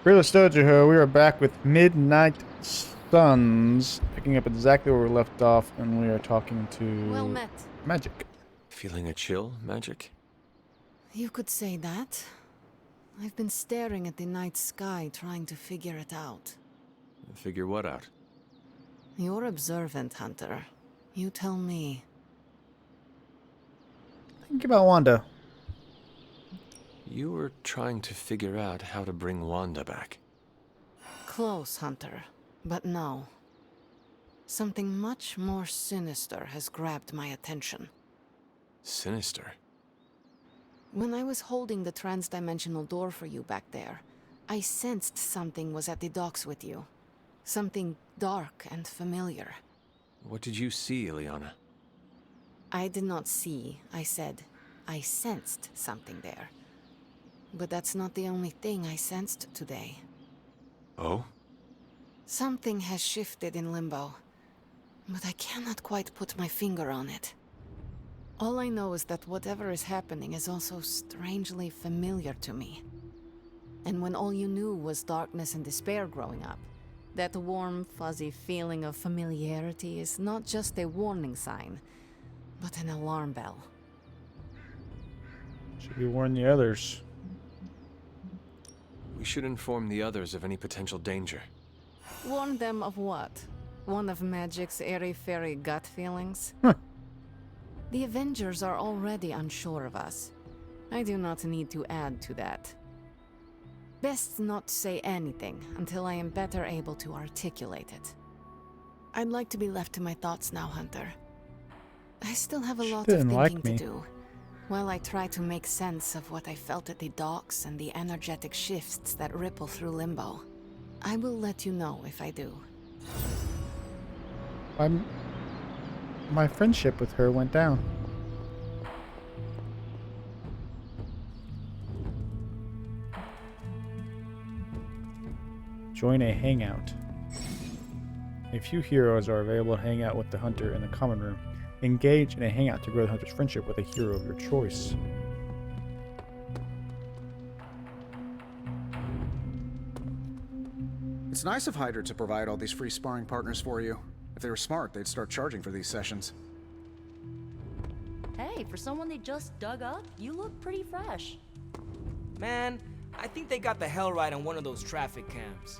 FearlessDojo, we are back with Midnight Suns, picking up exactly where we left off, and we are talking Well to met. Magic. Feeling a chill, Magic? You could say that. I've been staring at the night sky, trying to figure it out. Figure what out? You're observant, Hunter. You tell me. Think about Wanda. You were trying to figure out how to bring Wanda back. Close, Hunter. But no. Something much more sinister has grabbed my attention. Sinister? When I was holding the trans-dimensional door for you back there, I sensed something was at the docks with you. Something dark and familiar. What did you see, Ileana? I did not see, I said. I sensed something there. But that's not the only thing I sensed today. Oh? Something has shifted in Limbo, but I cannot quite put my finger on it. All I know is that whatever is happening is also strangely familiar to me. And when all you knew was darkness and despair growing up, that warm, fuzzy feeling of familiarity is not just a warning sign, but an alarm bell. Should we warn the others? We should inform the others of any potential danger. Warn them of what? One of Magic's airy-fairy gut feelings? Huh. The Avengers are already unsure of us. I do not need to add to that. Best not say anything until I am better able to articulate it. I'd like to be left to my thoughts now, Hunter. I still have a lot of thinking to do, while I try to make sense of what I felt at the docks and the energetic shifts that ripple through Limbo. I will let you know if I do. My friendship with her went down. Join a hangout. A few heroes are available to hang out with the hunter in the common room. Engage in a hangout to grow the hunter's friendship with a hero of your choice. It's nice of Hyder to provide all these free sparring partners for you. If they were smart, they'd start charging for these sessions. Hey, for someone they just dug up, you look pretty fresh. Man, I think they got the hell right on one of those traffic cams.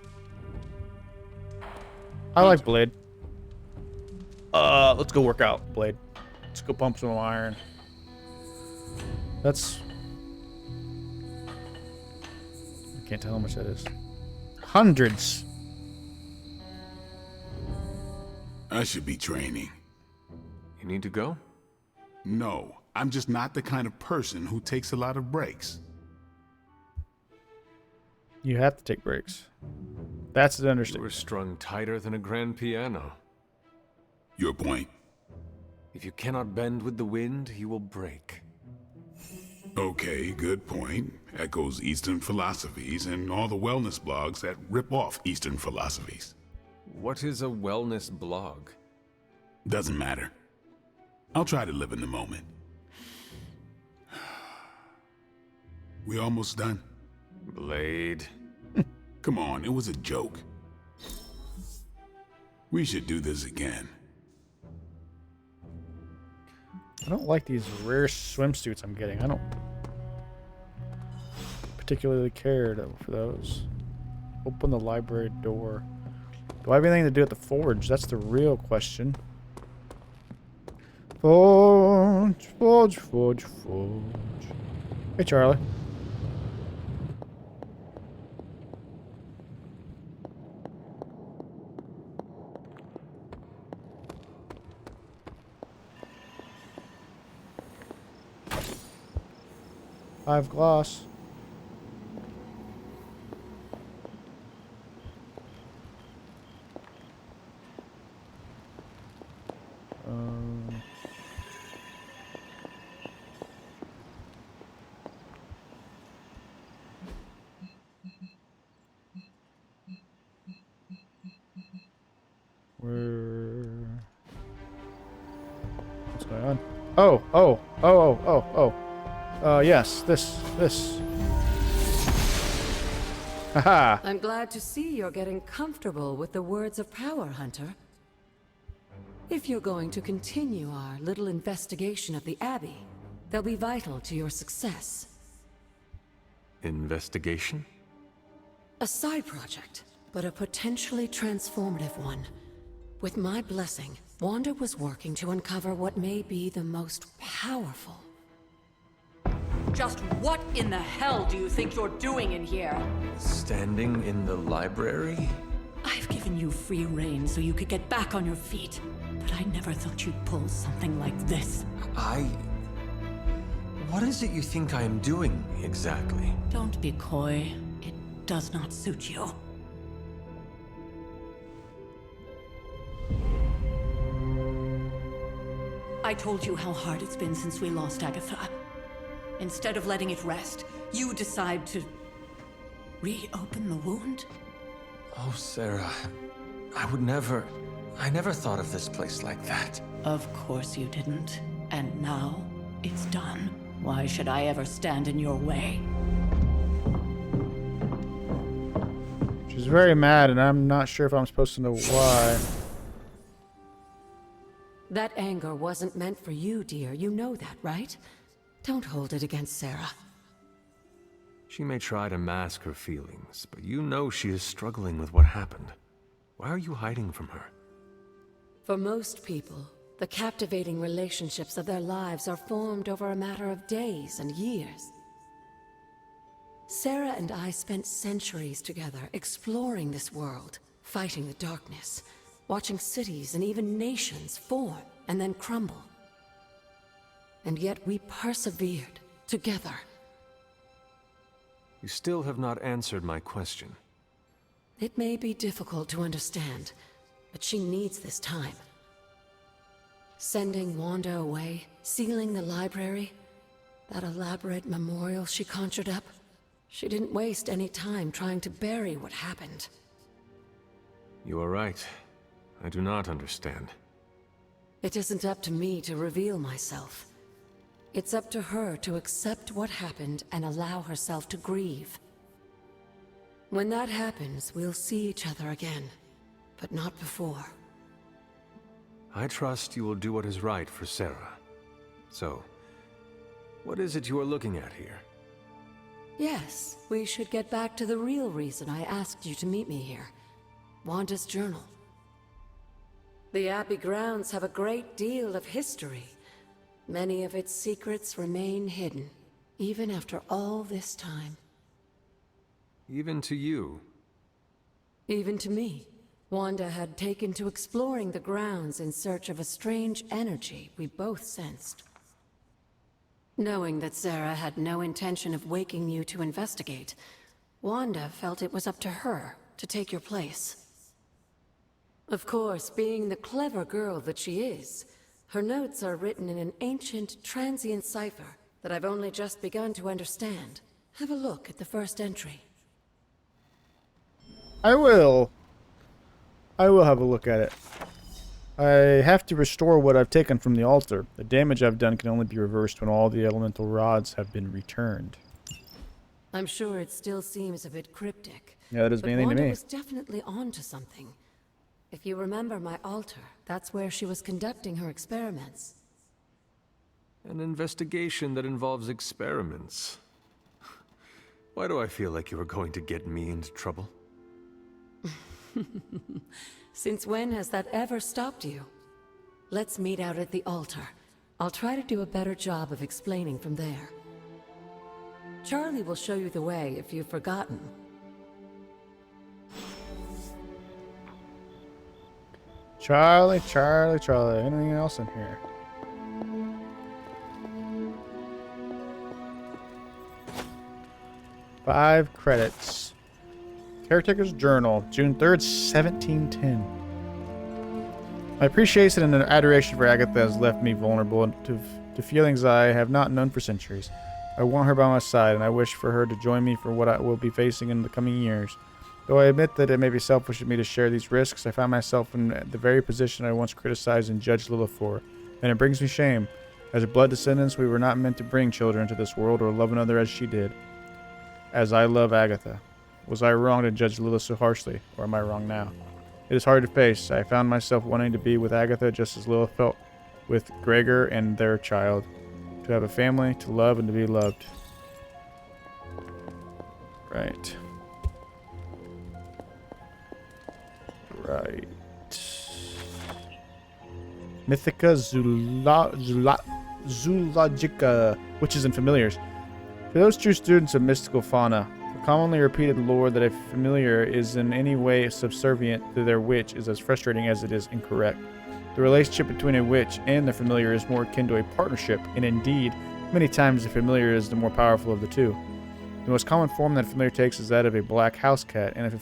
I like Blade. Let's go work out, Blade. Let's go pump some iron. That's... I can't tell how much that is. Hundreds. I should be training. You need to go? No, I'm just not the kind of person who takes a lot of breaks. You have to take breaks. That's an You understatement. were strung tighter than a grand piano. Your point? If you cannot bend with the wind, you will break. Okay, good point. Echoes Eastern philosophies and all the wellness blogs that rip off Eastern philosophies. What is a wellness blog? Doesn't matter. I'll try to live in the moment. We almost done? Blade. Come on, it was a joke. We should do this again. I don't like these rare swimsuits I'm getting. I don't particularly care for those. Open the library door. Do I have anything to do at the forge? That's the real question. Forge, forge, forge, forge. Hey, Charlie. Five gloss. What's going on? Oh. Yes, this. Haha! I'm glad to see you're getting comfortable with the words of power, Hunter. If you're going to continue our little investigation of the Abbey, they'll be vital to your success. Investigation? A side project, but a potentially transformative one. With my blessing, Wanda was working to uncover what may be the most powerful. Just what in the hell do you think you're doing in here? Standing in the library? I've given you free rein so you could get back on your feet, but I never thought you'd pull something like this. What is it you think I am doing, exactly? Don't be coy. It does not suit you. I told you how hard it's been since we lost Agatha. Instead of letting it rest, you decide to reopen the wound? Oh, Sarah. I never thought of this place like that. Of course you didn't. And now, it's done. Why should I ever stand in your way? She's very mad, and I'm not sure if I'm supposed to know why. That anger wasn't meant for you, dear. You know that, right? Don't hold it against Sarah. She may try to mask her feelings, but you know she is struggling with what happened. Why are you hiding from her? For most people, the captivating relationships of their lives are formed over a matter of days and years. Sarah and I spent centuries together exploring this world, fighting the darkness, watching cities and even nations form and then crumble. And yet we persevered together. You still have not answered my question. It may be difficult to understand, but she needs this time. Sending Wanda away, sealing the library, that elaborate memorial she conjured up, she didn't waste any time trying to bury what happened. You are right. I do not understand. It isn't up to me to reveal myself. It's up to her to accept what happened and allow herself to grieve. When that happens, we'll see each other again, but not before. I trust you will do what is right for Sarah. So, what is it you are looking at here? Yes, we should get back to the real reason I asked you to meet me here. Wanda's journal. The Abbey grounds have a great deal of history. Many of its secrets remain hidden, even after all this time. Even to you? Even to me. Wanda had taken to exploring the grounds in search of a strange energy we both sensed. Knowing that Sarah had no intention of waking you to investigate, Wanda felt it was up to her to take your place. Of course, being the clever girl that she is, her notes are written in an ancient, transient cipher that I've only just begun to understand. Have a look at the first entry. I will have a look at it. I have to restore what I've taken from the altar. The damage I've done can only be reversed when all the elemental rods have been returned. I'm sure it still seems a bit cryptic. Yeah, that doesn't mean anything to Wanda me. was definitely onto something. If you remember my altar, that's where she was conducting her experiments. An investigation that involves experiments. Why do I feel like you are going to get me into trouble? Since when has that ever stopped you? Let's meet out at the altar. I'll try to do a better job of explaining from there. Charlie will show you the way if you've forgotten. Charlie. Anything else in here? Five credits. Caretaker's Journal, June 3rd, 1710. My appreciation and adoration for Agatha has left me vulnerable to feelings I have not known for centuries. I want her by my side, and I wish for her to join me for what I will be facing in the coming years. Though I admit that it may be selfish of me to share these risks, I find myself in the very position I once criticized and judged Lilith for, and it brings me shame. As blood descendants, we were not meant to bring children into this world or love another as she did. As I love Agatha. Was I wrong to judge Lilith so harshly, or am I wrong now? It is hard to face. I found myself wanting to be with Agatha just as Lilith felt with Gregor and their child. To have a family, to love, and to be loved. Right. Right. Mythica Zoologica, witches and familiars. For those true students of mystical fauna, the commonly repeated lore that a familiar is in any way subservient to their witch is as frustrating as it is incorrect. The relationship between a witch and the familiar is more akin to a partnership, and indeed, many times the familiar is the more powerful of the two. The most common form that a familiar takes is that of a black house cat, and if a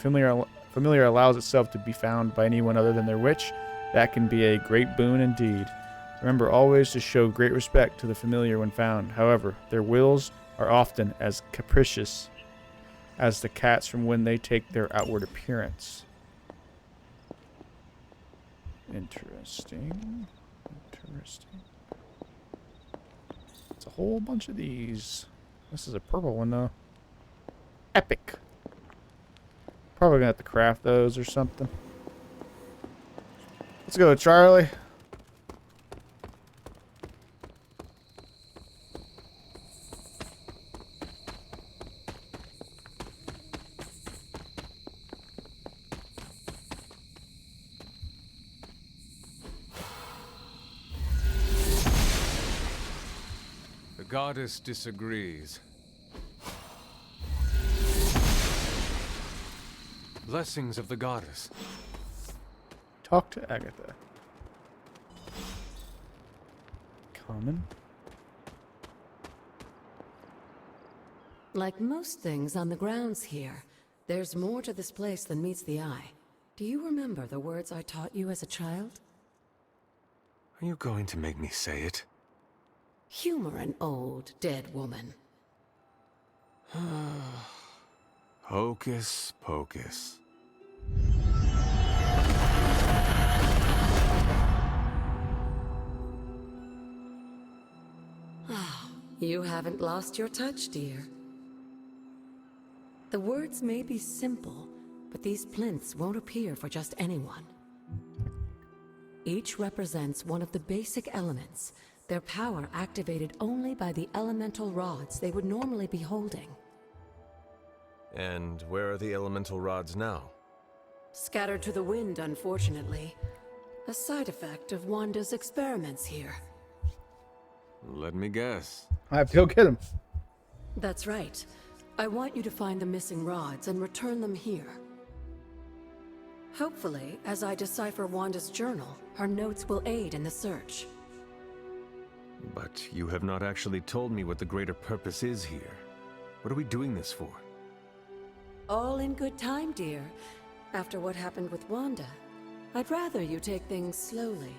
familiar allows itself to be found by anyone other than their witch, that can be a great boon indeed. Remember always to show great respect to the familiar when found. However, their wills are often as capricious as the cats from when they take their outward appearance. Interesting. Interesting. It's a whole bunch of these. This is a purple one, though. Epic. Probably gonna have to craft those or something. Let's go, Charlie. The goddess disagrees. Blessings of the goddess. Talk to Agatha. Common. Like most things on the grounds here, there's more to this place than meets the eye. Do you remember the words I taught you as a child? Are you going to make me say it? Humor an old, dead woman. Hocus pocus. You haven't lost your touch, dear. The words may be simple, but these plinths won't appear for just anyone. Each represents one of the basic elements, their power activated only by the elemental rods they would normally be holding. And where are the elemental rods now? Scattered to the wind, unfortunately. A side effect of Wanda's experiments here. Let me guess. I have to go get him. That's right. I want you to find the missing rods and return them here. Hopefully, as I decipher Wanda's journal, her notes will aid in the search. But you have not actually told me what the greater purpose is here. What are we doing this for? All in good time, dear. After what happened with Wanda, I'd rather you take things slowly.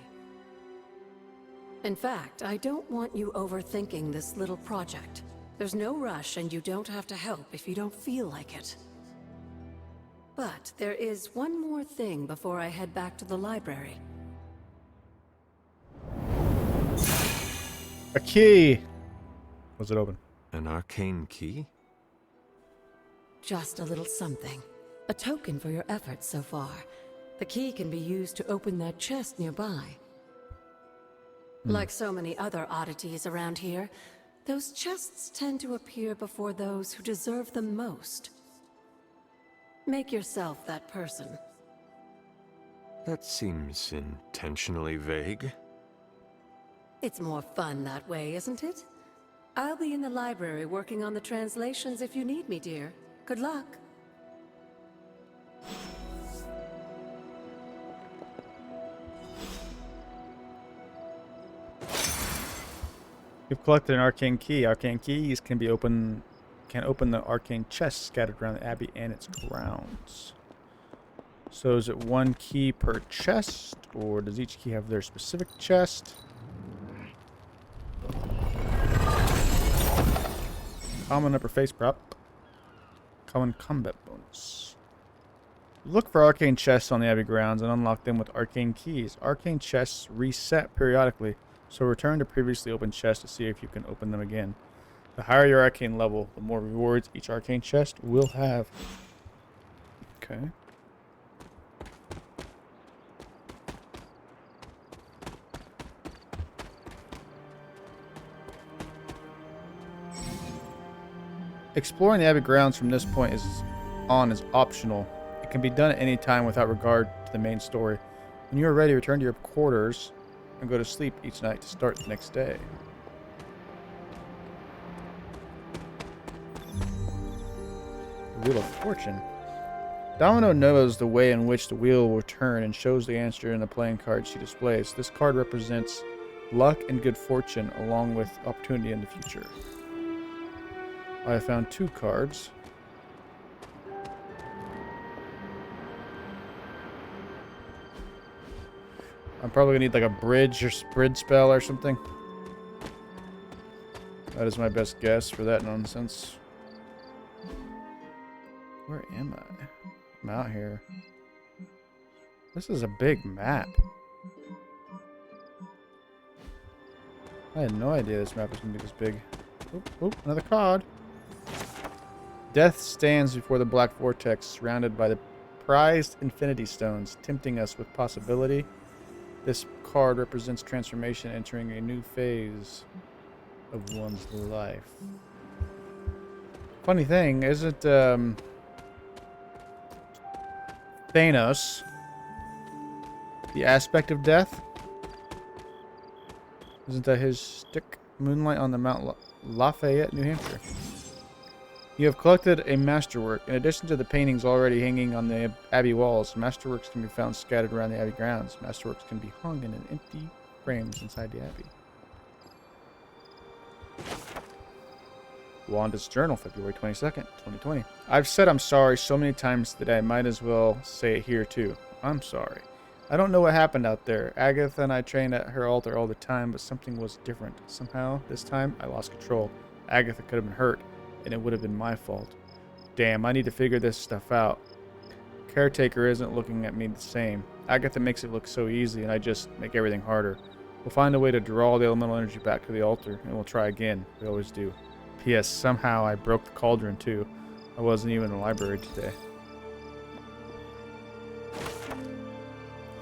In fact, I don't want you overthinking this little project. There's no rush, and you don't have to help if you don't feel like it. But there is one more thing before I head back to the library. A key. Was it open? An arcane key? Just a little something. A token for your efforts so far. The key can be used to open that chest nearby. Like so many other oddities around here, those chests tend to appear before those who deserve them most. Make yourself that person. That seems intentionally vague. It's more fun that way, isn't it? I'll be in the library working on the translations if you need me, dear. Good luck. You've collected an arcane key. Arcane keys can open the arcane chests scattered around the abbey and its grounds. So is it one key per chest, or does each key have their specific chest? Common upper face prop. Common combat bonus. Look for arcane chests on the abbey grounds and unlock them with arcane keys. Arcane chests reset periodically, so return to previously opened chests to see if you can open them again. The higher your arcane level, the more rewards each arcane chest will have. Okay. Exploring the Abbey grounds from this point is optional. It can be done at any time without regard to the main story. When you are ready, return to your quarters and go to sleep each night to start the next day. The Wheel of Fortune. Domino knows the way in which the wheel will turn and shows the answer in the playing card she displays. This card represents luck and good fortune along with opportunity in the future. I have found 2 cards. I'm probably gonna need like a bridge spell or something. That is my best guess for that nonsense. Where am I? I'm out here. This is a big map. I had no idea this map was gonna be this big. Oop, oop, another card. Death stands before the black vortex, surrounded by the prized infinity stones, tempting us with possibility. This card represents transformation, entering a new phase of one's life. Funny thing, isn't Thanos the aspect of death? Isn't that his stick? Moonlight on the Mount Lafayette, New Hampshire. You have collected a masterwork. In addition to the paintings already hanging on the Abbey walls, masterworks can be found scattered around the Abbey grounds. Masterworks can be hung in empty frames inside the Abbey. Wanda's Journal, February 22nd, 2020. I've said I'm sorry so many times that I might as well say it here too. I'm sorry. I don't know what happened out there. Agatha and I trained at her altar all the time, but something was different. Somehow, this time, I lost control. Agatha could have been hurt, and it would have been my fault. Damn, I need to figure this stuff out. Caretaker isn't looking at me the same. Agatha makes it look so easy, and I just make everything harder. We'll find a way to draw the elemental energy back to the altar, and we'll try again. We always do. P.S. Somehow I broke the cauldron, too. I wasn't even in the library today.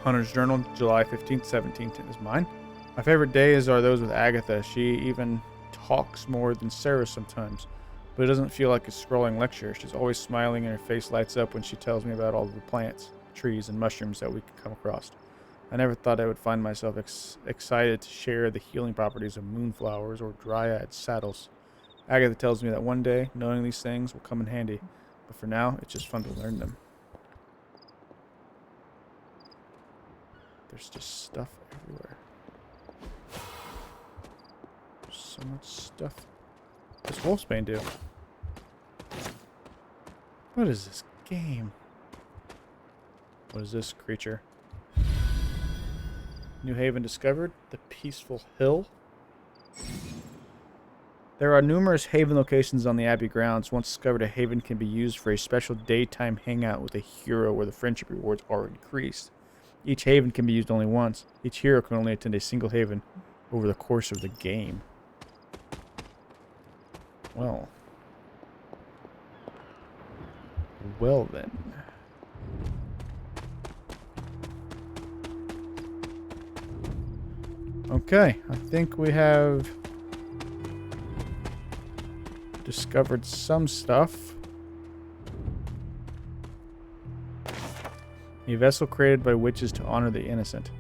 Hunter's Journal, July 15th, 17th is mine. My favorite days are those with Agatha. She even talks more than Sarah sometimes, but it doesn't feel like a scrolling lecture. She's always smiling and her face lights up when she tells me about all the plants, trees, and mushrooms that we can come across. I never thought I would find myself excited to share the healing properties of moonflowers or dryad saddles. Agatha tells me that one day, knowing these things will come in handy, but for now, it's just fun to learn them. There's just stuff everywhere. There's so much stuff. What's Wolfsbane do? What is this game? What is this creature? New Haven discovered. The Peaceful Hill. There are numerous Haven locations on the Abbey grounds. Once discovered, a Haven can be used for a special daytime hangout with a hero where the friendship rewards are increased. Each Haven can be used only once. Each hero can only attend a single Haven over the course of the game. Well. Well then. Okay, I think we have discovered some stuff. A vessel created by witches to honor the innocent.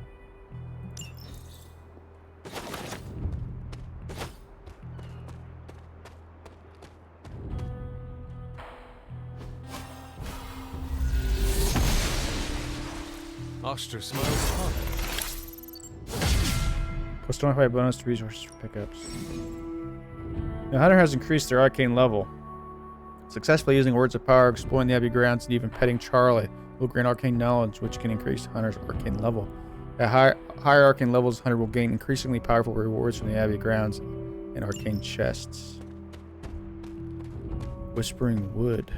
Oster smiles fun. Plus 25 bonus to resources for pickups. The hunter has increased their arcane level. Successfully using words of power, exploring the Abbey grounds, and even petting Charlie will grant arcane knowledge, which can increase Hunter's arcane level. At higher arcane levels, Hunter will gain increasingly powerful rewards from the Abbey grounds and arcane chests. Whispering Wood.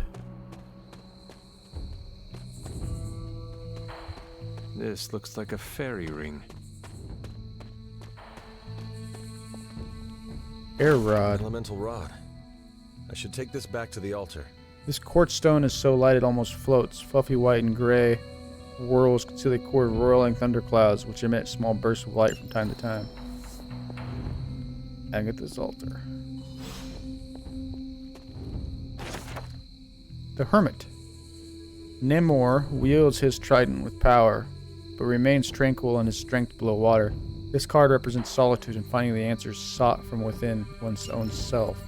This looks like a fairy ring. Air Rod. Elemental rod. I should take this back to the altar. This quartz stone is so light it almost floats. Fluffy white and gray whirls conceal a core of roiling thunderclouds, which emit small bursts of light from time to time. Agatha's altar. The Hermit. Namor wields his trident with power, but remains tranquil in his strength below water. This card represents solitude and finding the answers sought from within one's own self.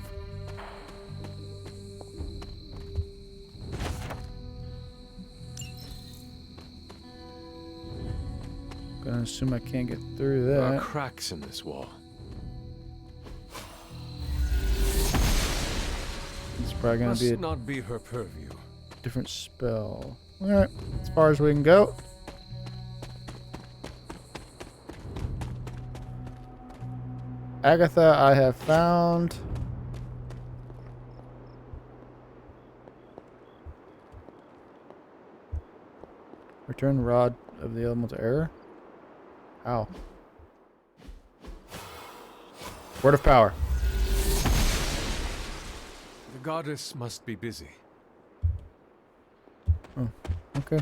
Gonna assume I can't get through There that. are cracks in this wall. It's probably gonna be a Must not be her purview. different spell. Alright, as far as we can go. Agatha, I have found. Return Rod of the Elemental Error. How? Word of Power. The goddess must be busy. Oh, okay.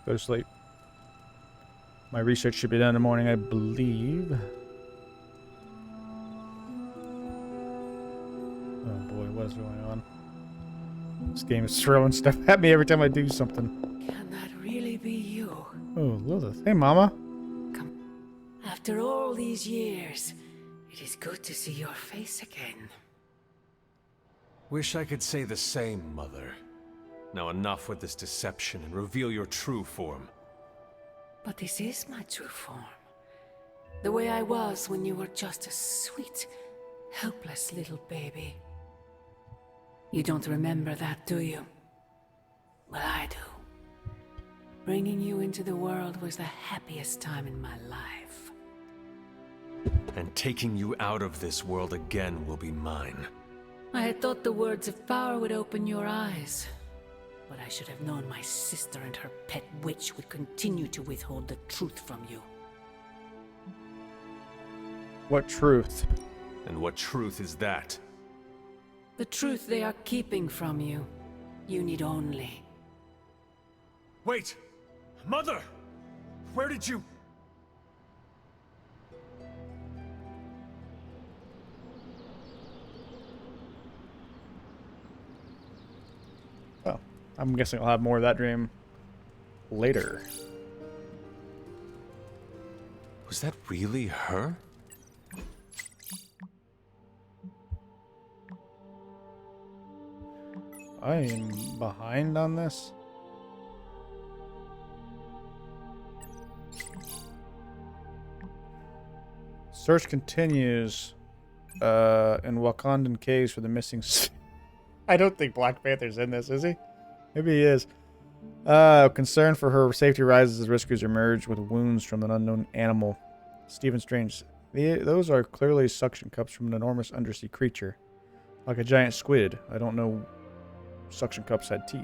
Go to sleep. My research should be done in the morning, I believe. Oh boy, what is going on? This game is throwing stuff at me every time I do something. Can that really be you? Oh, Lilith. Hey, Mama. After all these years, it is good to see your face again. Wish I could say the same, Mother. Now enough with this deception and reveal your true form. But this is my true form. The way I was when you were just a sweet, helpless little baby. You don't remember that, do you? Well, I do. Bringing you into the world was the happiest time in my life. And taking you out of this world again will be mine. I had thought the words of power would open your eyes. But I should have known my sister and her pet witch would continue to withhold the truth from you. What truth? And what truth is that? The truth they are keeping from you. You need only. Wait! Mother! Where did you... Oh, I'm guessing I'll have more of that dream later. Was that really her? I am behind on this. Search continues in Wakandan caves for the missing... I don't think Black Panther's in this, is he? Maybe he is. Concern for her safety rises as rescuers emerge with wounds from an unknown animal. Stephen Strange. Those are clearly suction cups from an enormous undersea creature. Like a giant squid. I don't know suction cups had teeth.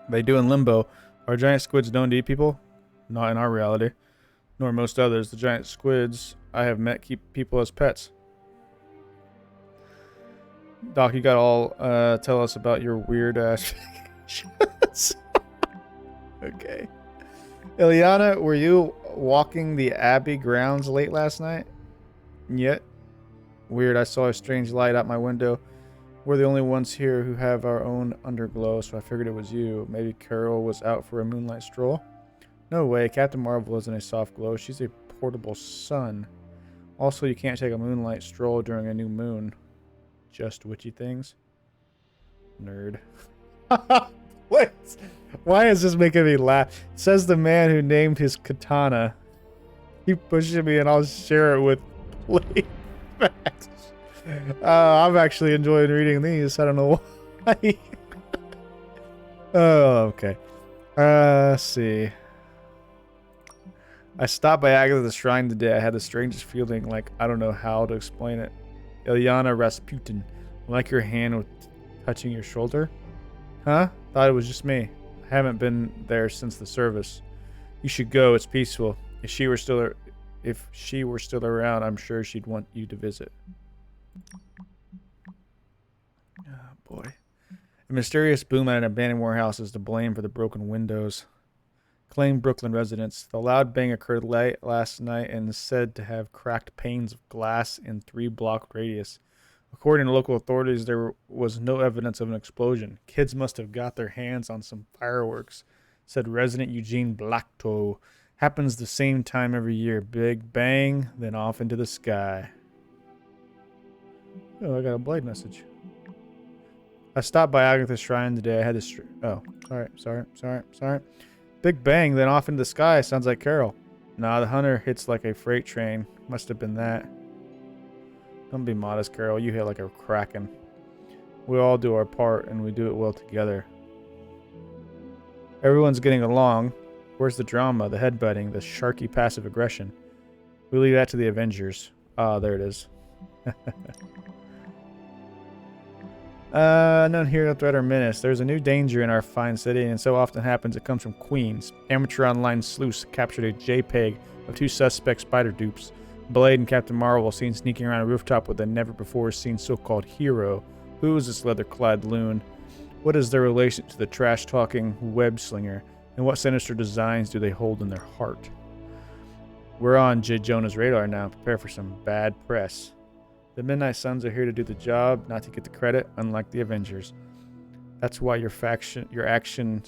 They do in Limbo. Are giant squids known to eat people? Not in our reality. Nor most others. The giant squids I have met keep people as pets. Doc, you got all tell us about your weird ass vacations. Okay. Ileana, were you walking the Abbey grounds late last night? Yet. Weird, I saw a strange light out my window. We're the only ones here who have our own underglow, so I figured it was you. Maybe Carol was out for a moonlight stroll? No way, Captain Marvel isn't a soft glow. She's a portable sun. Also, you can't take a moonlight stroll during a new moon. Just witchy things? Nerd. What? Why is this making me laugh? Says the man who named his katana. Keep pushing me and I'll share it with playmates. I'm actually enjoying reading these. I don't know why. Oh, okay. Let's see. I stopped by Agatha's shrine today. I had the strangest feeling, like I don't know how to explain it. Ilyana Rasputin, like your hand with touching your shoulder. Huh? Thought it was just me. I haven't been there since the service. You should go. It's peaceful. If she were still around, I'm sure she'd want you to visit. Oh boy. A mysterious boom at an abandoned warehouse is to blame for the broken windows. Claimed Brooklyn residents. The loud bang occurred late last night and is said to have cracked panes of glass in 3-block radius. According to local authorities, there was no evidence of an explosion. Kids must have got their hands on some fireworks, said resident Eugene Blacktoe. Happens the same time every year. Big bang, then off into the sky. Oh, I got a Blade message. I stopped by Agatha's shrine today. I had this. Oh, sorry. Big bang, then off into the sky. Sounds like Carol. Nah, the hunter hits like a freight train. Must have been that. Don't be modest, Carol. You hit like a kraken. We all do our part, and we do it well together. Everyone's getting along. Where's the drama, the headbutting, the sharky passive aggression? We leave that to the Avengers. Ah, there it is. None here to threat or menace. There's a new danger in our fine city, and so often happens it comes from Queens. Amateur online sleuths captured a JPEG of 2 suspect spider dupes. Blade and Captain Marvel seen sneaking around a rooftop with a never-before-seen so-called hero. Who is this leather-clad loon? What is their relation to the trash-talking web-slinger? And what sinister designs do they hold in their heart? We're on J. Jonah's radar now. Prepare for some bad press. The Midnight Suns are here to do the job, not to get the credit, unlike the Avengers. That's why your action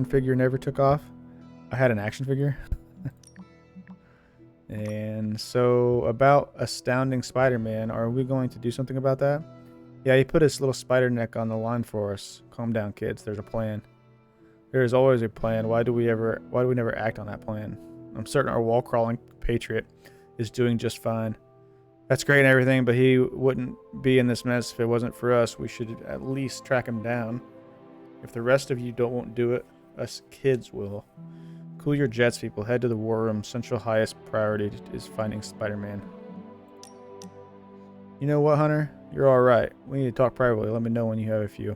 figure never took off. I had an action figure. And so, about Astounding Spider-Man, are we going to do something about that? Yeah, he put his little spider neck on the line for us. Calm down, kids. There's a plan. There is always a plan. Why do we never act on that plan? I'm certain our wall-crawling patriot is doing just fine. That's great and everything, but he wouldn't be in this mess if it wasn't for us. We should at least track him down. If the rest of you won't do it, us kids will. Cool your jets, people. Head to the war room. Central highest priority is finding Spider-Man. You know what, Hunter? You're all right. We need to talk privately. Let me know when you have a few.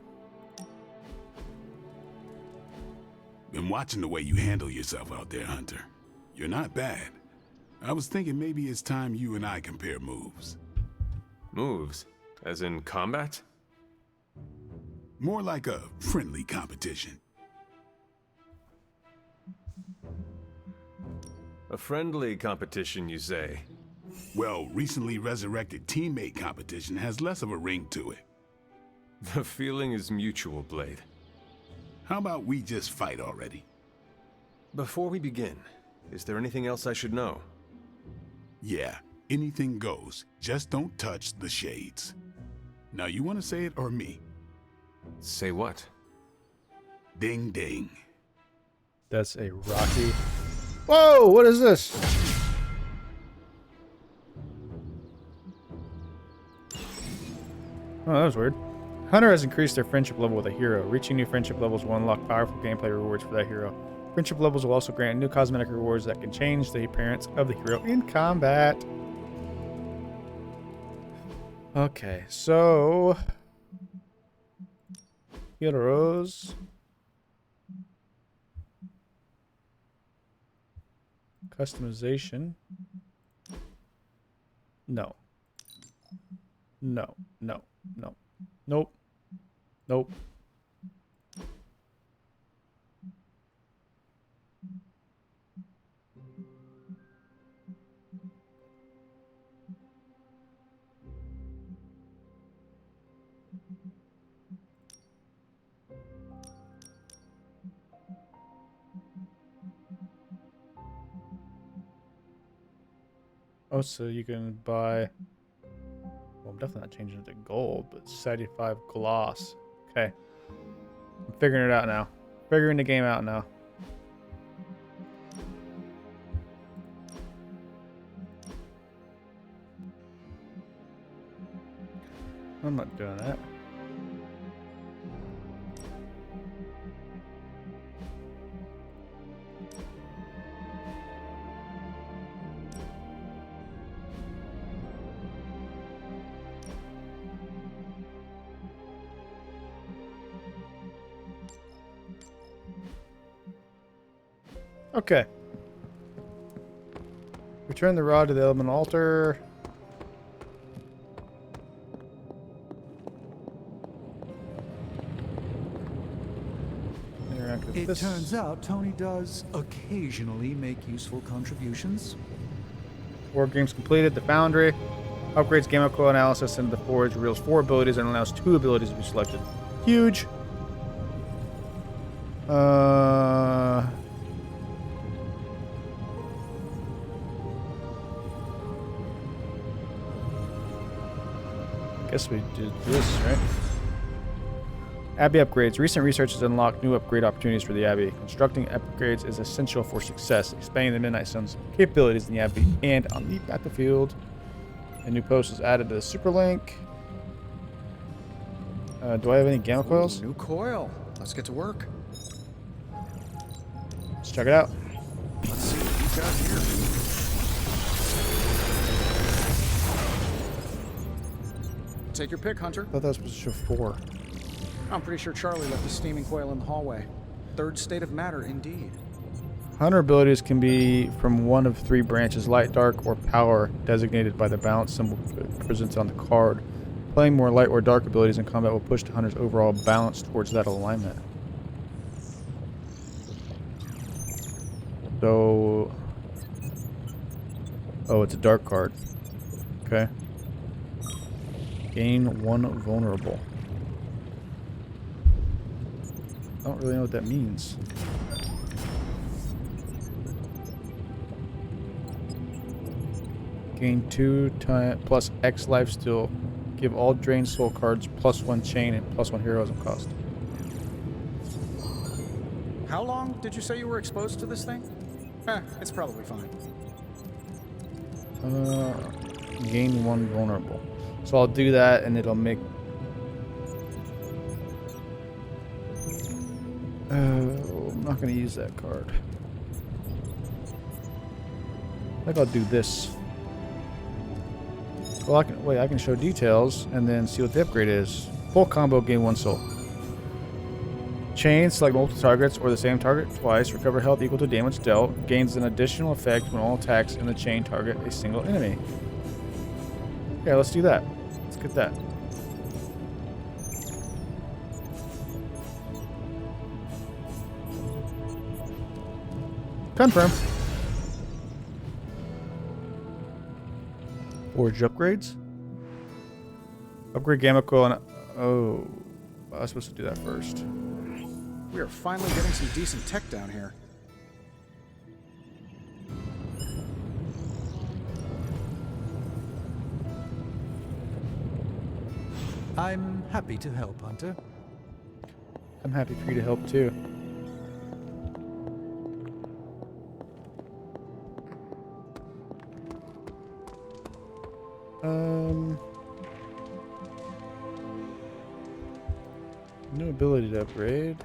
Been watching the way you handle yourself out there, Hunter. You're not bad. I was thinking maybe it's time you and I compare moves. Moves? As in combat? More like a friendly competition. A friendly competition, you say? Well, recently resurrected teammate competition has less of a ring to it. The feeling is mutual, Blade. How about we just fight already? Before we begin, is there anything else I should know? Yeah, anything goes. Just don't touch the shades. Now, you want to say it or me? Say what? Ding ding. That's a Rocky. Whoa, what is this? Oh, that was weird. Hunter has increased their friendship level with a hero. Reaching new friendship levels will unlock powerful gameplay rewards for that hero. Friendship levels will also grant new cosmetic rewards that can change the appearance of the hero in combat. Okay, so... heroes... customization. No. No. No. No. Nope. Nope. Oh, so you can buy... well, I'm definitely not changing it to gold, but 75 gloss. Okay. I'm figuring it out now. Figuring the game out now. I'm not doing that. Okay. Return the rod to the elemental altar. Interact with It this. turns out Tony does occasionally make useful contributions. 4 games completed. The Foundry upgrades Gamma Coil analysis into the Forge, reveals 4 abilities, and allows 2 abilities to be selected. Huge. Guess we did this, right? Abbey upgrades. Recent research has unlocked new upgrade opportunities for the Abbey. Constructing upgrades is essential for success, expanding the Midnight Sun's capabilities in the Abbey and on the battlefield. A new post is added to the Superlink. Do I have any Gamma Coils? New coil. Let's get to work. Let's check it out. Let's see what we've got here. Take your pick, Hunter. I thought that was supposed to show 4. I'm pretty sure Charlie left the steaming coil in the hallway. Third state of matter, indeed. Hunter abilities can be from one of 3 branches: light, dark, or power, designated by the balance symbol present on the card. Playing more light or dark abilities in combat will push the Hunter's overall balance towards that alignment. So... Oh, it's a dark card. Okay. Gain 1 vulnerable. I don't really know what that means. Gain 2 plus X life steal. Give all drained soul cards +1 chain and +1 heroism cost. How long did you say you were exposed to this thing? It's probably fine. Gain 1 vulnerable. So I'll do that and it'll make... I'm not going to use that card. I think I'll do this. Well, I can show details and then see what the upgrade is. Full combo, gain 1 soul. Chain, select multiple targets or the same target twice. Recover health equal to damage dealt. Gains an additional effect when all attacks in the chain target a single enemy. Okay, let's do that. Let's get that. Confirm. Forge upgrades. Upgrade Gamma Coil and... Oh. I was supposed to do that first. We are finally getting some decent tech down here. I'm happy to help, Hunter. I'm happy for you to help too. New ability to upgrade,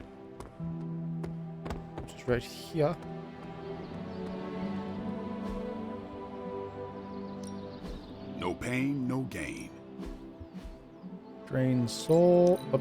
which is right here. No pain, no gain. Drain soul up.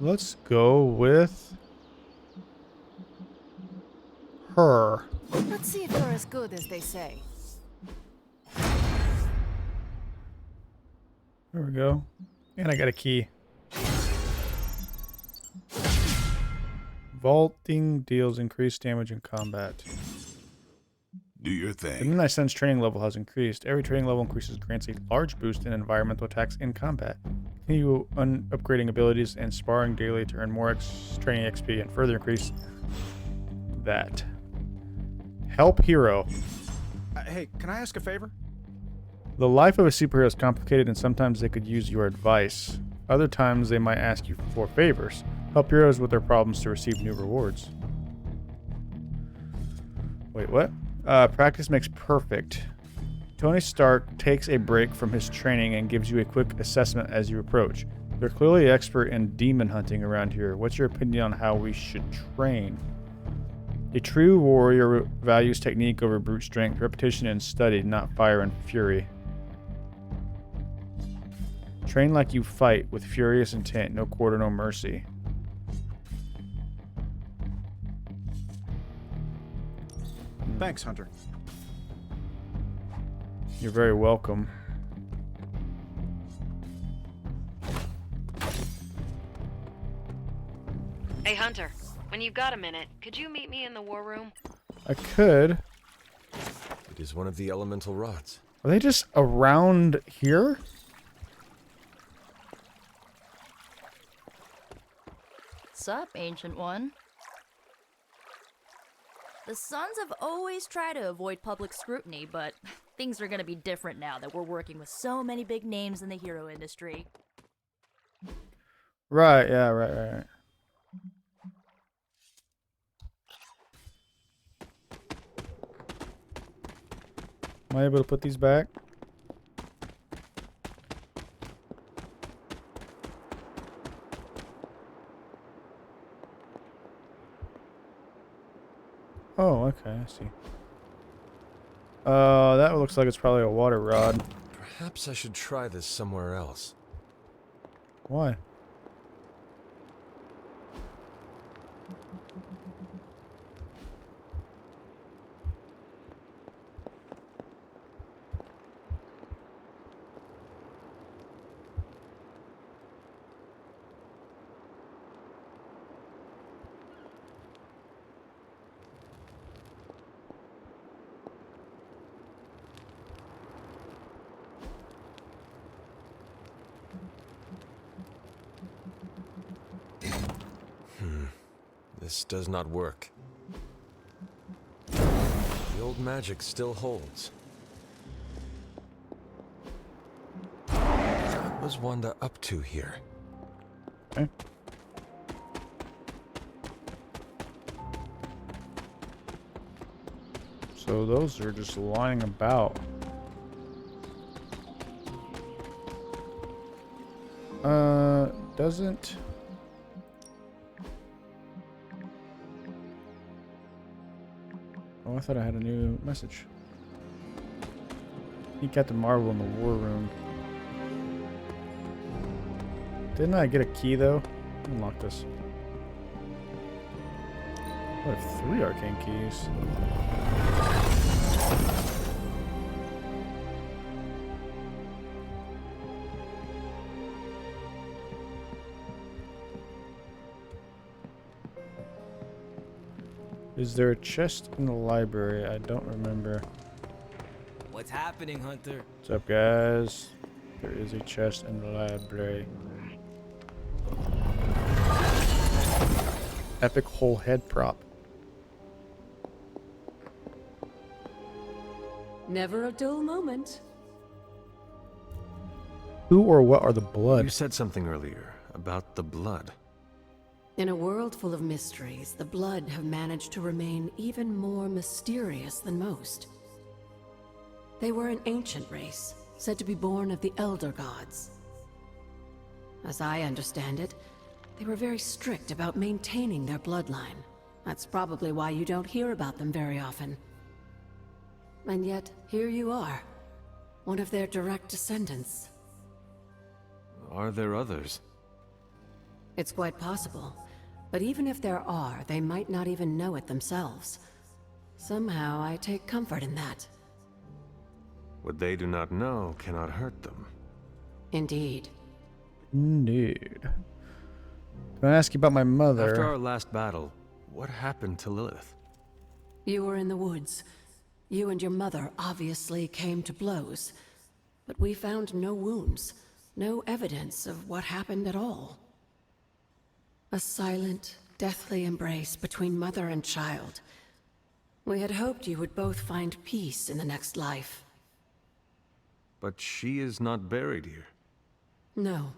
Let's go with her. Let's see if you're as good as they say. There we go. And I got a key. Vaulting deals increased damage in combat. Do your The thing. Midnight Sun's training level has increased. Every training level increases grants a large boost in environmental attacks in combat. Continue upgrading abilities and sparring daily to earn more training XP and further increase that. Help hero. Hey, can I ask a favor? The life of a superhero is complicated and sometimes they could use your advice. Other times they might ask you for favors. Help heroes with their problems to receive new rewards. Wait, what? Practice makes perfect. Tony Stark takes a break from his training and gives you a quick assessment as you approach. They're clearly expert in demon hunting around here. What's your opinion on how we should train? A true warrior values technique over brute strength, repetition and study, not fire and fury. Train like you fight, with furious intent, no quarter, no mercy. Thanks, Hunter. You're very welcome. Hey, Hunter, when you've got a minute, could you meet me in the war room? I could. It is one of the elemental rods. Are they just around here? Sup, Ancient One? The Sons have always tried to avoid public scrutiny, but things are gonna be different now that we're working with so many big names in the hero industry. Right, yeah, right. Am I able to put these back? Oh, okay, I see. That looks like it's probably a water rod. Perhaps I should try this somewhere else. Why? This does not work. The old magic still holds. What was Wanda up to here? Okay. So those are just lying about. Doesn't... Oh, I thought I had a new message. Meet Captain Marvel in the war room. Didn't I get a key though? Unlock this. I have 3 arcane keys. Is there a chest in the library? I don't remember. What's happening, Hunter? What's up, guys? There is a chest in the library. Epic whole head prop. Never a dull moment. Who or what are the blood? You said something earlier about the blood. In a world full of mysteries, the blood have managed to remain even more mysterious than most. They were an ancient race, said to be born of the Elder Gods. As I understand it, they were very strict about maintaining their bloodline. That's probably why you don't hear about them very often. And yet, here you are, one of their direct descendants. Are there others? It's quite possible. But even if there are, they might not even know it themselves. Somehow, I take comfort in that. What they do not know cannot hurt them. Indeed. Indeed. Can I ask you about my mother? After our last battle, what happened to Lilith? You were in the woods. You and your mother obviously came to blows. But we found no wounds, no evidence of what happened at all. A silent, deathly embrace between mother and child. We had hoped you would both find peace in the next life. But she is not buried here. No.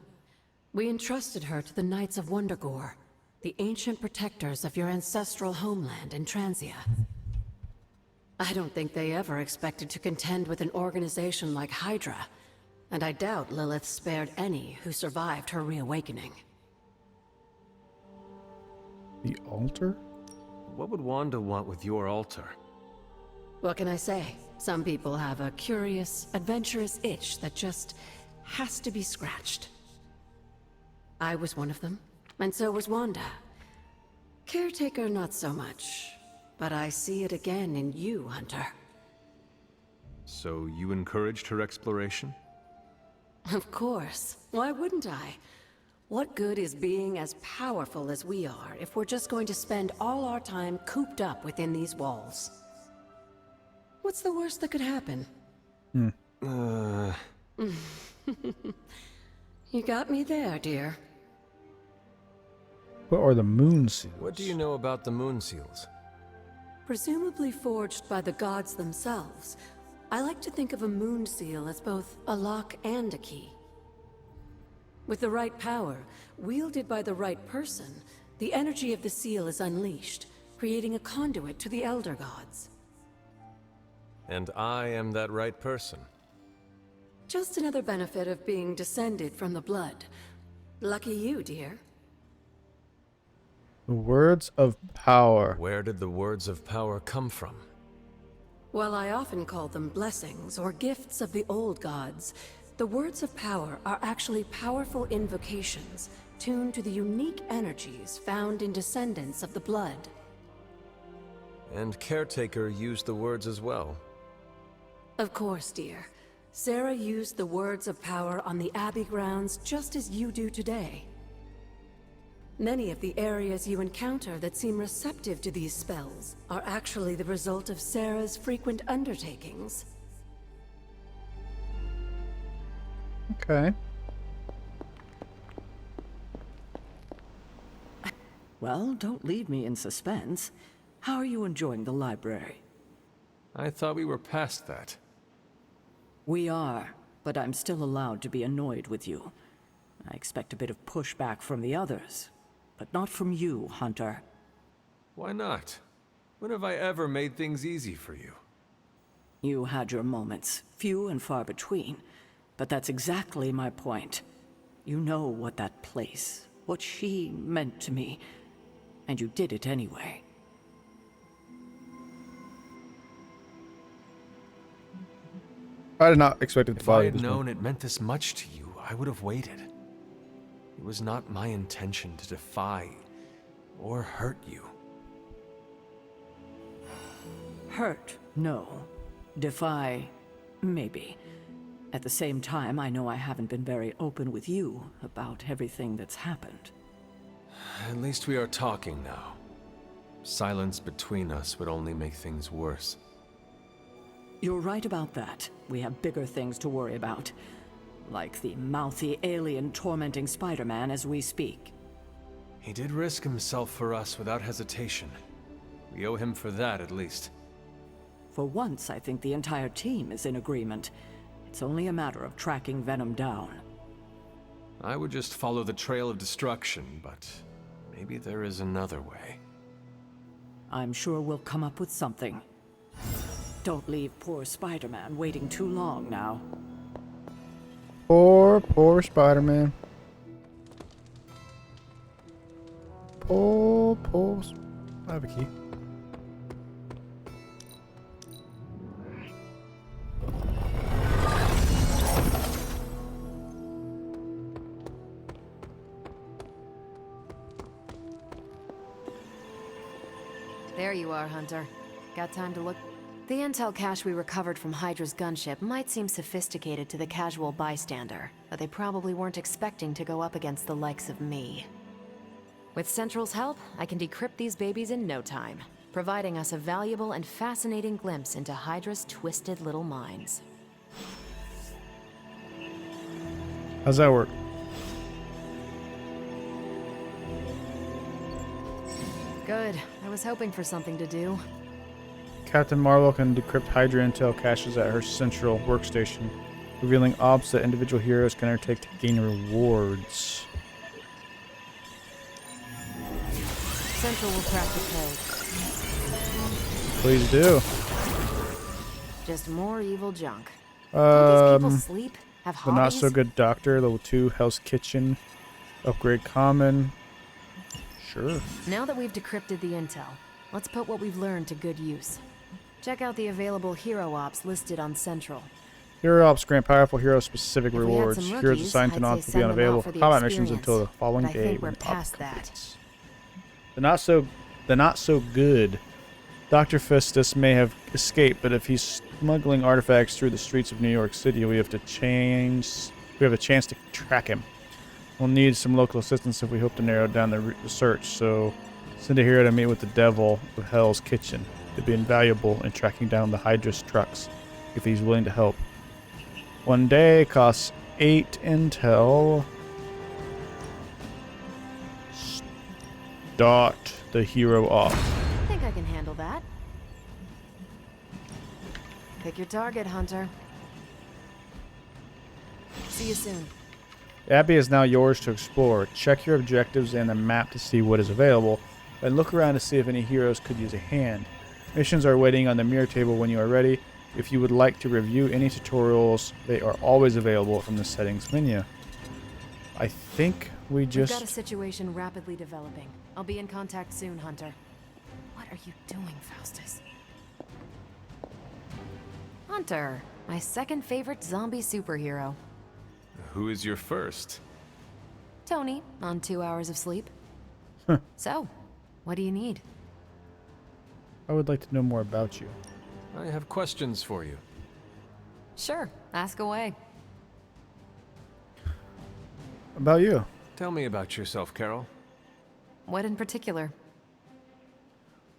We entrusted her to the Knights of Wondergore, the ancient protectors of your ancestral homeland in Transia. I don't think they ever expected to contend with an organization like Hydra, And I doubt Lilith spared any who survived her reawakening. The altar? What would Wanda want with your altar? What can I say? Some people have a curious, adventurous itch that just has to be scratched. I was one of them, and so was Wanda. Caretaker, not so much. But I see it again in you, Hunter. So you encouraged her exploration? Of course. Why wouldn't I? What good is being as powerful as we are if we're just going to spend all our time cooped up within these walls? What's the worst that could happen? You got me there, dear. What are the moon seals? What do you know about the moon seals? Presumably forged by the gods themselves, I like to think of a moon seal as both a lock and a key. With the right power, wielded by the right person, the energy of the seal is unleashed, creating a conduit to the Elder Gods. And I am that right person. Just another benefit of being descended from the blood. Lucky you, dear. The words of power. Where did the words of power come from? While I often call them blessings or gifts of the old gods, the words of power are actually powerful invocations tuned to the unique energies found in descendants of the blood. And Caretaker used the words as well. Of course, dear. Sarah used the words of power on the Abbey grounds just as you do today. Many of the areas you encounter that seem receptive to these spells are actually the result of Sarah's frequent undertakings. Okay. Well, don't leave me in suspense. How are you enjoying the library? I thought we were past that. We are, but I'm still allowed to be annoyed with you. I expect a bit of pushback from the others, but not from you, Hunter. Why not? When have I ever made things easy for you? You had your moments, few and far between, but that's exactly my point. You know what that place, what she meant to me, and you did it anyway. I did not expect it to If follow I you had this known much. it meant this much to you, I would have waited. It was not my intention to defy or hurt you. Hurt, no. Defy, maybe. At the same time, I know I haven't been very open with you about everything that's happened. At least we are talking now. Silence between us would only make things worse. You're right about that. We have bigger things to worry about. Like the mouthy alien tormenting Spider-Man as we speak. He did risk himself for us without hesitation. We owe him for that, at least. For once, I think the entire team is in agreement. It's only a matter of tracking Venom down. I would just follow the trail of destruction, but maybe there is another way. I'm sure we'll come up with something. Don't leave poor Spider-Man waiting too long now. Poor Spider-Man. Poor. I have a key. There you are, Hunter. Got time to look? The intel cache we recovered from Hydra's gunship might seem sophisticated to the casual bystander, but they probably weren't expecting to go up against the likes of me. With Central's help, I can decrypt these babies in no time, providing us a valuable and fascinating glimpse into Hydra's twisted little minds. How's that work? Good. I was hoping for something to do. Captain Marlowe can decrypt Hydra intel caches at her central workstation, revealing ops that individual heroes can undertake to gain rewards. Central will crack the code. Please do. Just more evil junk. Don't these people sleep? Have The not hobbies? so good doctor, level 2, Hell's Kitchen, upgrade common. Sure. Now that we've decrypted the intel, let's put what we've learned to good use. Check out the available hero ops listed on Central. Hero ops grant powerful hero-specific If we had rewards. some Heroes rookies, assigned to I'd Noct say will be send them out unavailable for for the combat missions experience, until the following but I day. think we're when the op past that. completes. The not so good. Dr. Festus may have escaped, but if he's smuggling artifacts through the streets of New York City, we have a chance to track him. We'll need some local assistance if we hope to narrow down the search, so send a hero to meet with the devil of Hell's Kitchen. It'd be invaluable in tracking down the Hydra's trucks, if he's willing to help. 1 day costs 8 intel. Start the hero off. I think I can handle that. Pick your target, Hunter. See you soon. Abbey is now yours to explore. Check your objectives and the map to see what is available, and look around to see if any heroes could use a hand. Missions are waiting on the mirror table when you are ready. If you would like to review any tutorials, they are always available from the settings menu. I think we We've got a just... situation rapidly developing. I'll be in contact soon, Hunter. What are you doing, Faustus? Hunter, my second favorite zombie superhero. Who is your first? Tony, on 2 hours of sleep. So, what do you need? I would like to know more about you. I have questions for you. Sure, ask away. About you. Tell me about yourself, Carol. What in particular?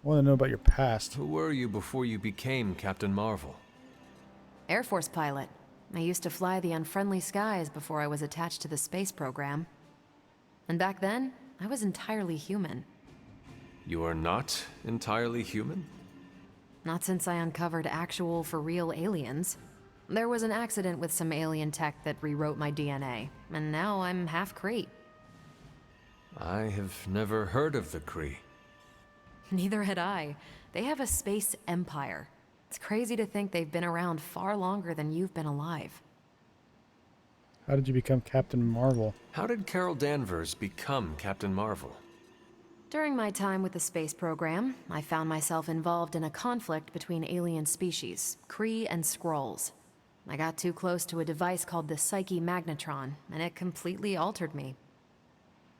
I want to know about your past. Who were you before you became Captain Marvel? Air Force pilot. I used to fly the unfriendly skies before I was attached to the space program. And back then, I was entirely human. You are not entirely human? Not since I uncovered actual, for real aliens. There was an accident with some alien tech that rewrote my DNA, and now I'm half Kree. I have never heard of the Kree. Neither had I. They have a space empire. It's crazy to think they've been around far longer than you've been alive. How did you become Captain Marvel? How did Carol Danvers become Captain Marvel? During my time with the space program, I found myself involved in a conflict between alien species, Kree and Skrulls. I got too close to a device called the Psyche Magnetron, and it completely altered me.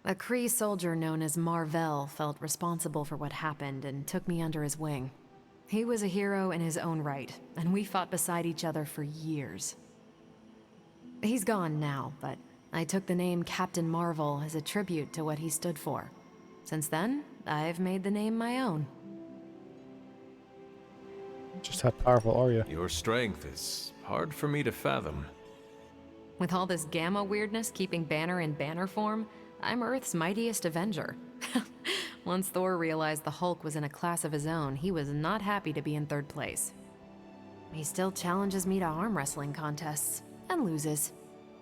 A Kree soldier known as Marvel felt responsible for what happened and took me under his wing. He was a hero in his own right, and we fought beside each other for years. He's gone now, but I took the name Captain Marvel as a tribute to what he stood for. Since then, I've made the name my own. Just how powerful are you? Your strength is hard for me to fathom. With all this gamma weirdness keeping Banner in banner form, I'm Earth's mightiest Avenger. Once Thor realized the Hulk was in a class of his own, he was not happy to be in third place. He still challenges me to arm wrestling contests, and loses.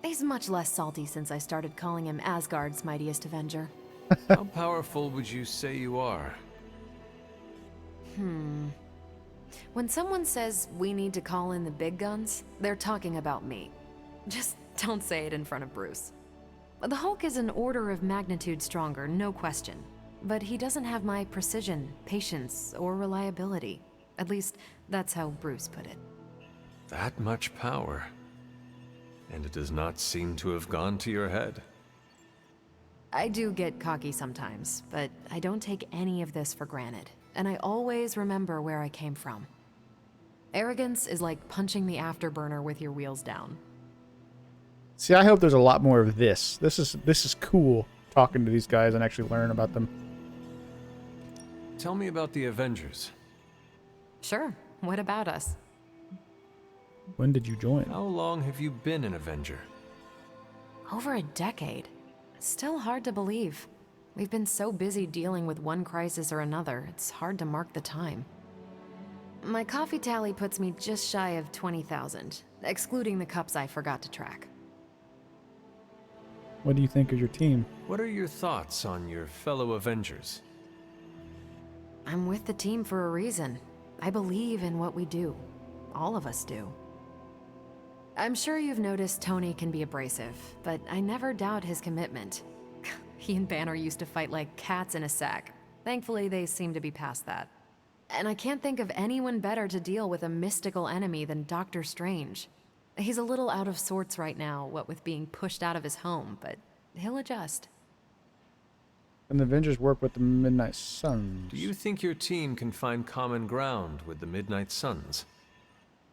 He's much less salty since I started calling him Asgard's mightiest Avenger. How powerful would you say you are? When someone says we need to call in the big guns, they're talking about me. Just don't say it in front of Bruce. The Hulk is an order of magnitude stronger, no question. But he doesn't have my precision, patience, or reliability. At least, that's how Bruce put it. That much power. And it does not seem to have gone to your head. I do get cocky sometimes, but I don't take any of this for granted. And I always remember where I came from. Arrogance is like punching the afterburner with your wheels down. See, I hope there's a lot more of this. This is cool, talking to these guys and actually learn about them. Tell me about the Avengers. Sure, what about us? When did you join? How long have you been an Avenger? Over a decade. Still hard to believe. We've been so busy dealing with one crisis or another, it's hard to mark the time. My coffee tally puts me just shy of 20,000, excluding the cups I forgot to track. What do you think of your team? What are your thoughts on your fellow Avengers? I'm with the team for a reason. I believe in what we do. All of us do. I'm sure you've noticed Tony can be abrasive, but I never doubt his commitment. He and Banner used to fight like cats in a sack. Thankfully, they seem to be past that. And I can't think of anyone better to deal with a mystical enemy than Doctor Strange. He's a little out of sorts right now, what with being pushed out of his home, but he'll adjust. And the Avengers work with the Midnight Suns. Do you think your team can find common ground with the Midnight Suns?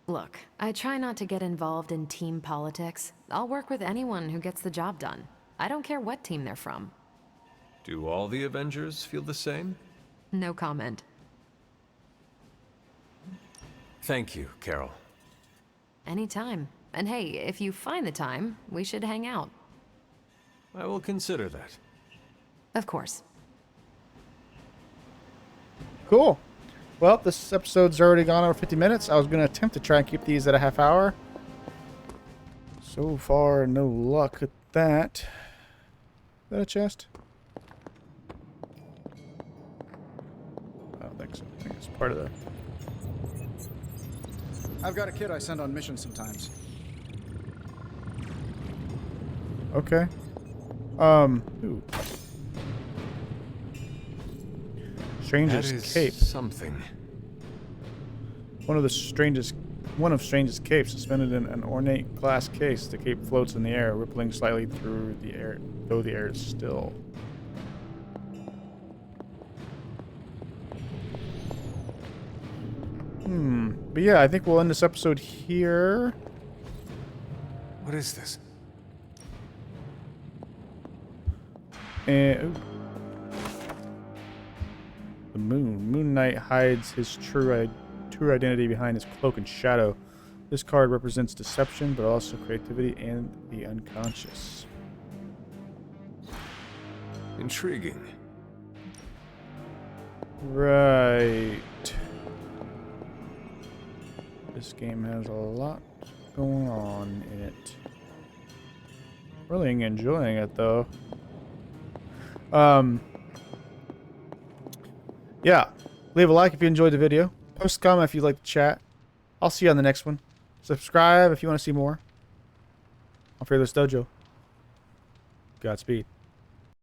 Look, I try not to get involved in team politics. I'll work with anyone who gets the job done. I don't care what team they're from. Do all the Avengers feel the same? No comment. Thank you, Carol. Anytime. And hey, if you find the time, we should hang out. I will consider that. Of course. Cool. Well, this episode's already gone over 50 minutes. I was going to attempt to try and keep these at a half hour. So far, no luck at that. Is that a chest? I don't think so. I think it's part of the... I've got a kid I send on missions sometimes. Okay. Ooh. Strangest cape. Something. One of Strange's capes, suspended in an ornate glass case. The cape floats in the air, rippling slightly through the air, though the air is still. But yeah, I think we'll end this episode here. What is this? And the Moon Knight hides his true identity behind his cloak and shadow. This card represents deception, but also creativity and the unconscious. Intriguing. Right. This game has a lot going on in it. Really enjoying it though. Yeah. Leave a like if you enjoyed the video. Post a comment if you'd like to chat. I'll see you on the next one. Subscribe if you want to see more. I'm FearlessDojo. Godspeed.